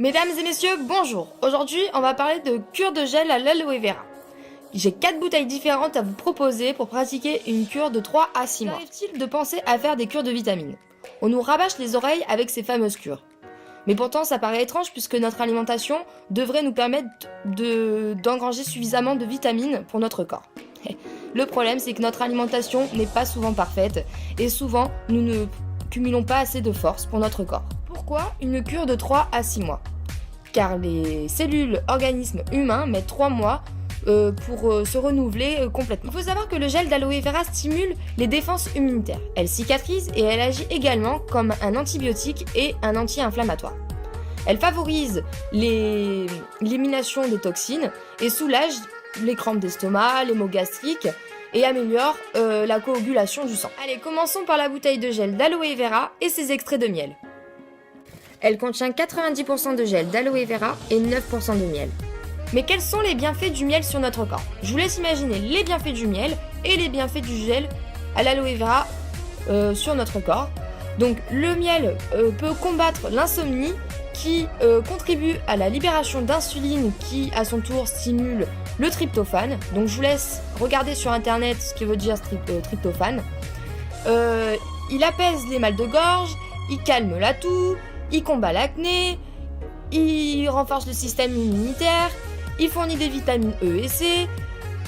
Mesdames et messieurs, bonjour. Aujourd'hui, on va parler de cure de gel à l'aloe vera. J'ai 4 bouteilles différentes à vous proposer pour pratiquer une cure de 3 à 6 mois. Qu'arrive-t-il de penser à faire des cures de vitamines? On nous rabâche les oreilles avec ces fameuses cures. Mais pourtant, ça paraît étrange puisque notre alimentation devrait nous permettre d'engranger suffisamment de vitamines pour notre corps. Le problème, c'est que notre alimentation n'est pas souvent parfaite et souvent, nous ne cumulons pas assez de force pour notre corps. Pourquoi une cure de 3 à 6 mois? Car les cellules organismes humains mettent 3 mois pour se renouveler complètement. Il faut savoir que le gel d'aloe vera stimule les défenses immunitaires. Elle cicatrise et elle agit également comme un antibiotique et un anti-inflammatoire. Elle favorise l'élimination des toxines et soulage les crampes d'estomac, les maux gastriques et améliore la coagulation du sang. Allez, commençons par la bouteille de gel d'aloe vera et ses extraits de miel. Elle contient 90% de gel d'aloe vera et 9% de miel. Mais quels sont les bienfaits du miel sur notre corps? Je vous laisse imaginer les bienfaits du miel et les bienfaits du gel à l'aloe vera sur notre corps. Donc le miel peut combattre l'insomnie qui contribue à la libération d'insuline qui à son tour stimule le tryptophane. Donc je vous laisse regarder sur internet ce que veut dire tryptophane. Il apaise les mal de gorge, il calme la toux, il combat l'acné, il renforce le système immunitaire, il fournit des vitamines E et C,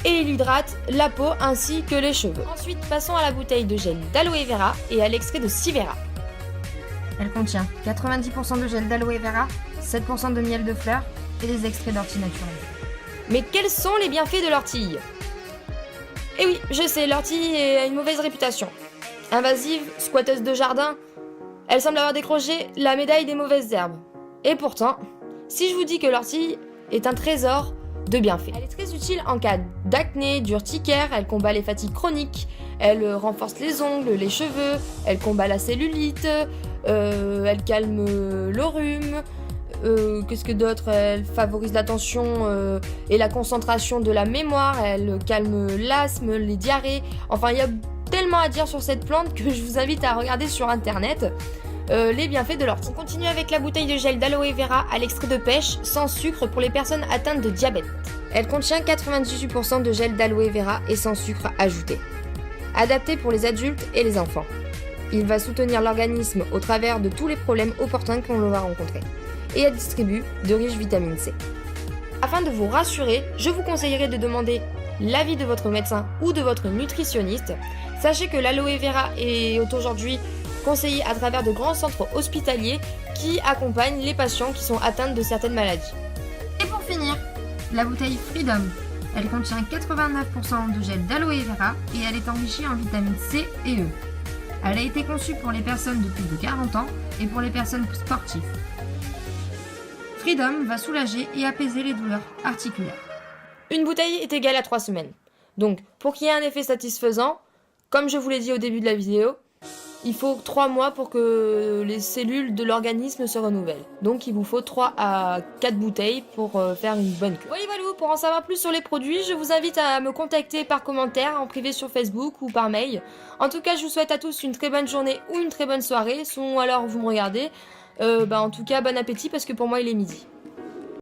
et il hydrate la peau ainsi que les cheveux. Ensuite, passons à la bouteille de gel d'aloe vera et à l'extrait de Sivera. Elle contient 90% de gel d'aloe vera, 7% de miel de fleurs et des extraits d'ortie naturelle. Mais quels sont les bienfaits de l'ortie? Eh oui, je sais, l'ortie a une mauvaise réputation. Invasive, squatteuse de jardin, elle semble avoir décroché la médaille des mauvaises herbes. Et pourtant, si je vous dis que l'ortie est un trésor de bienfaits. Elle est très utile en cas d'acné, d'urticaire, elle combat les fatigues chroniques, elle renforce les ongles, les cheveux, elle combat la cellulite, elle calme le rhume, qu'est-ce que d'autre? Elle favorise l'attention et la concentration de la mémoire, elle calme l'asthme, les diarrhées, enfin il y a tellement à dire sur cette plante que je vous invite à regarder sur internet les bienfaits de l'ortie. On continue avec la bouteille de gel d'aloe vera à l'extrait de pêche sans sucre pour les personnes atteintes de diabète. Elle contient 98% de gel d'aloe vera et sans sucre ajouté. Adapté pour les adultes et les enfants. Il va soutenir l'organisme au travers de tous les problèmes opportuns qu'on va rencontrer. Et elle distribue de riches vitamines C. Afin de vous rassurer, je vous conseillerais de demander l'avis de votre médecin ou de votre nutritionniste. Sachez que l'aloe vera est aujourd'hui conseillé à travers de grands centres hospitaliers qui accompagnent les patients qui sont atteints de certaines maladies. Et pour finir, la bouteille Freedom. Elle contient 89% de gel d'aloe vera et elle est enrichie en vitamines C et E. Elle a été conçue pour les personnes de plus de 40 ans et pour les personnes sportives. Freedom va soulager et apaiser les douleurs articulaires. Une bouteille est égale à 3 semaines. Donc, pour qu'il y ait un effet satisfaisant, comme je vous l'ai dit au début de la vidéo, il faut 3 mois pour que les cellules de l'organisme se renouvellent. Donc il vous faut 3 à 4 bouteilles pour faire une bonne cure. Voilà, pour en savoir plus sur les produits, je vous invite à me contacter par commentaire, en privé sur Facebook ou par mail. En tout cas, je vous souhaite à tous une très bonne journée ou une très bonne soirée, selon alors vous me regardez. En tout cas, bon appétit parce que pour moi il est midi.